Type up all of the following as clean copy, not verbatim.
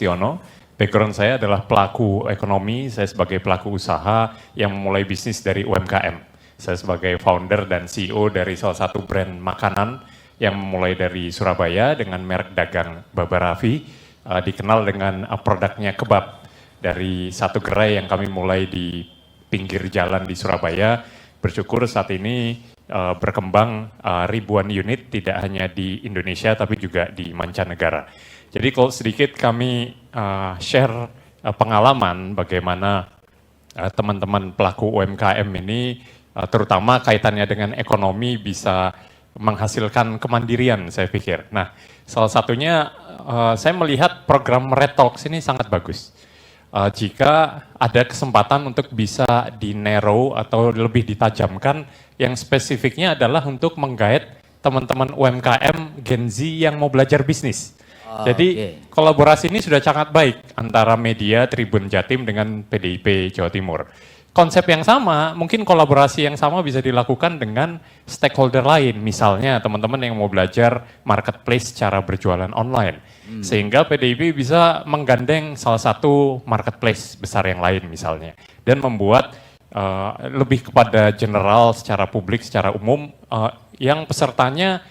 Agustiono. Background saya adalah pelaku ekonomi, saya sebagai pelaku usaha yang memulai bisnis dari UMKM. Saya sebagai founder dan CEO dari salah satu brand makanan yang memulai dari Surabaya dengan merek dagang Baba Raffi, dikenal dengan produknya kebab. Dari satu gerai yang kami mulai di pinggir jalan di Surabaya, bersyukur saat ini berkembang ribuan unit, tidak hanya di Indonesia tapi juga di mancanegara. Jadi kalau sedikit kami share pengalaman bagaimana teman-teman pelaku UMKM ini terutama kaitannya dengan ekonomi bisa menghasilkan kemandirian, saya pikir. Nah, salah satunya saya melihat program Red Talks ini sangat bagus. Jika ada kesempatan untuk bisa di-narrow atau lebih ditajamkan, yang spesifiknya adalah untuk menggait teman-teman UMKM Gen Z yang mau belajar bisnis. Jadi kolaborasi ini sudah sangat baik antara media Tribun Jatim dengan PDIP Jawa Timur. Konsep yang sama, mungkin kolaborasi yang sama bisa dilakukan dengan stakeholder lain. Misalnya teman-teman yang mau belajar marketplace cara berjualan online. Sehingga PDIP bisa menggandeng salah satu marketplace besar yang lain misalnya. Dan membuat lebih kepada general secara publik, secara umum, yang pesertanya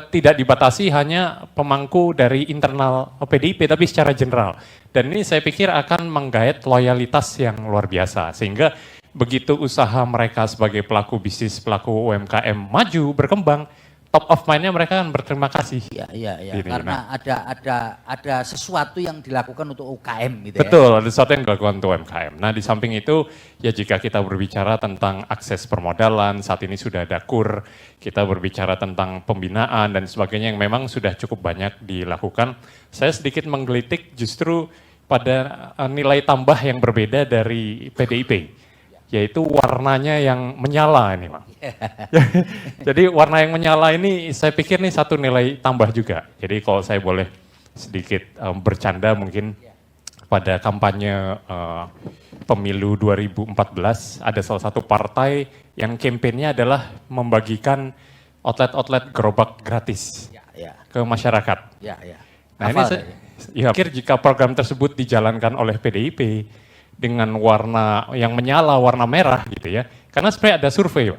tidak dibatasi hanya pemangku dari internal PDIP, tapi secara general. Dan ini saya pikir akan menggait loyalitas yang luar biasa. Sehingga begitu usaha mereka sebagai pelaku bisnis, pelaku UMKM maju, berkembang, top of mind-nya mereka akan berterima kasih. Iya. Gitu, karena ada sesuatu yang dilakukan untuk UKM gitu ya. Betul, ada sesuatu yang dilakukan untuk UMKM. Nah, di samping itu, ya jika kita berbicara tentang akses permodalan, saat ini sudah ada KUR, kita berbicara tentang pembinaan dan sebagainya yang memang sudah cukup banyak dilakukan. Saya sedikit menggelitik justru pada nilai tambah yang berbeda dari PDIP. Yaitu warnanya yang menyala ini, Pak. Jadi warna yang menyala ini saya pikir nih satu nilai tambah juga. Jadi kalau saya boleh sedikit bercanda mungkin pada kampanye pemilu 2014 ada salah satu partai yang kampanyenya adalah membagikan outlet-outlet gerobak gratis ke masyarakat. Nah ini saya pikir jika program tersebut dijalankan oleh PDIP dengan warna yang menyala, warna merah gitu ya. Karena sebenarnya ada survei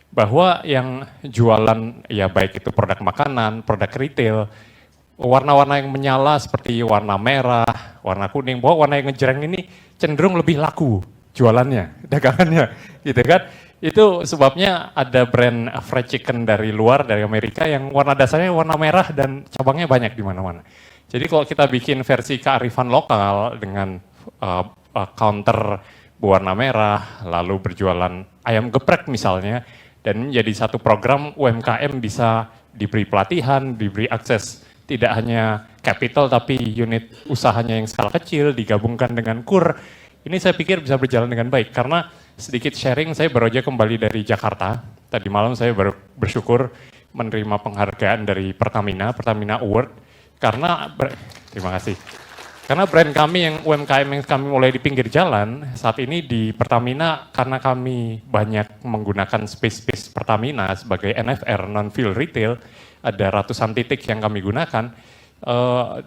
bahwa yang jualan ya baik itu produk makanan, produk retail, warna-warna yang menyala seperti warna merah, warna kuning, bahwa warna yang ngejreng ini cenderung lebih laku jualannya, dagangannya gitu kan. Itu sebabnya ada brand fried chicken dari luar, dari Amerika yang warna dasarnya warna merah dan cabangnya banyak di mana-mana. Jadi kalau kita bikin versi kearifan lokal dengan counter berwarna merah, lalu berjualan ayam geprek misalnya, dan menjadi satu program UMKM bisa diberi pelatihan, diberi akses tidak hanya capital tapi unit usahanya yang skala kecil digabungkan dengan KUR. Ini saya pikir bisa berjalan dengan baik karena sedikit sharing, saya baru aja kembali dari Jakarta. Tadi malam saya baru bersyukur menerima penghargaan dari Pertamina Award karena terima kasih. Karena brand kami yang UMKM yang kami mulai di pinggir jalan, saat ini di Pertamina karena kami banyak menggunakan space Pertamina sebagai NFR, non-fuel retail, ada ratusan titik yang kami gunakan,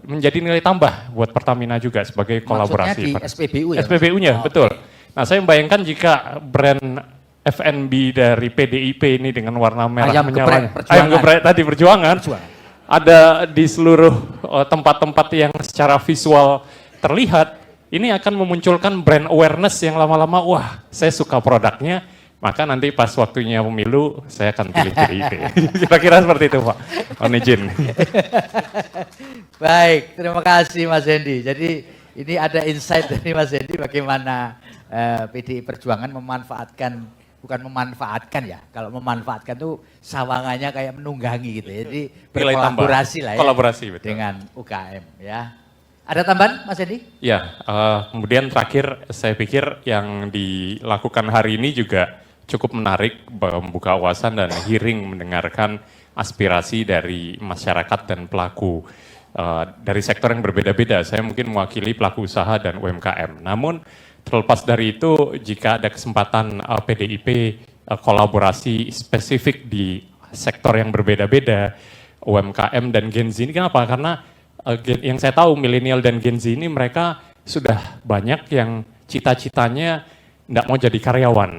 menjadi nilai tambah buat Pertamina juga sebagai kolaborasi. Maksudnya di SPBU ya? SPBU-nya, betul. Nah saya membayangkan jika brand FNB dari PDIP ini dengan warna merah menyala, ayam geprek tadi perjuangan. Ada di seluruh tempat-tempat yang secara visual terlihat, ini akan memunculkan brand awareness yang lama-lama, wah saya suka produknya, maka nanti pas waktunya pemilu saya akan pilih PDIP. Kira-kira seperti itu Pak, mohon izin. Baik, terima kasih Mas Hendy. Jadi ini ada insight dari Mas Hendy bagaimana PDI Perjuangan memanfaatkan, bukan memanfaatkan ya, kalau memanfaatkan tuh sawangannya kayak menunggangi gitu ya. Jadi berkolaborasi lah ya, kolaborasi, betul, dengan UKM ya. Ada tambahan Mas Hendy? Ya, kemudian terakhir saya pikir yang dilakukan hari ini juga cukup menarik, membuka wawasan dan hearing, mendengarkan aspirasi dari masyarakat dan pelaku dari sektor yang berbeda-beda. Saya mungkin mewakili pelaku usaha dan UMKM. Namun terlepas dari itu, jika ada kesempatan PDIP kolaborasi spesifik di sektor yang berbeda-beda, UMKM dan Gen Z ini kenapa? Karena yang saya tahu milenial dan Gen Z ini mereka sudah banyak yang cita-citanya nggak mau jadi karyawan.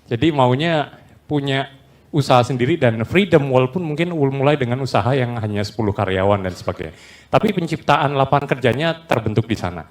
Jadi maunya punya usaha sendiri dan freedom, walaupun mungkin mulai dengan usaha yang hanya 10 karyawan dan sebagainya. Tapi penciptaan lapangan kerjanya terbentuk di sana.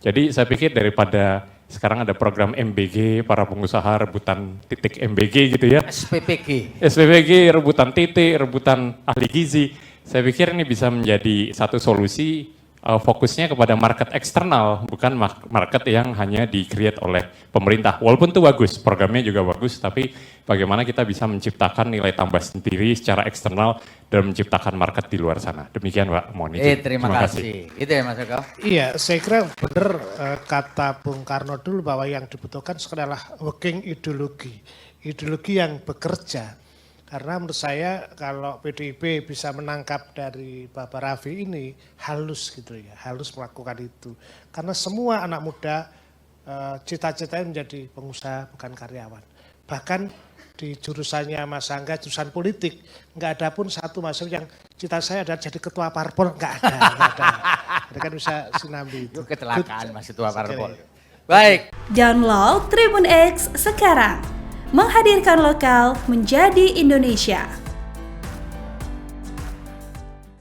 Jadi saya pikir daripada sekarang ada program MBG, para pengusaha rebutan titik MBG gitu ya. SPPG, rebutan titik, rebutan ahli gizi. Saya pikir ini bisa menjadi satu solusi, fokusnya kepada market eksternal, bukan market yang hanya di-create oleh pemerintah. Walaupun itu bagus, programnya juga bagus, tapi bagaimana kita bisa menciptakan nilai tambah sendiri secara eksternal dan menciptakan market di luar sana. Demikian Pak, mohon izin. Terima kasih. Itu ya Mas Eko? Iya, saya kira benar kata Bung Karno dulu bahwa yang dibutuhkan adalah working ideologi. Ideologi yang bekerja. Karena menurut saya kalau PDIP bisa menangkap dari Bapak Raffi ini halus gitu ya, halus melakukan itu. Karena semua anak muda cita-citanya menjadi pengusaha bukan karyawan. Bahkan di jurusannya Mas Angga, jurusan politik, nggak ada pun satu masuk yang cita saya adalah jadi ketua parpol, nggak ada. Jadi kan bisa sinambi itu. Kecelakaan Mas ketua parpol. Baik. Download Tribun X sekarang. Menghadirkan lokal menjadi Indonesia.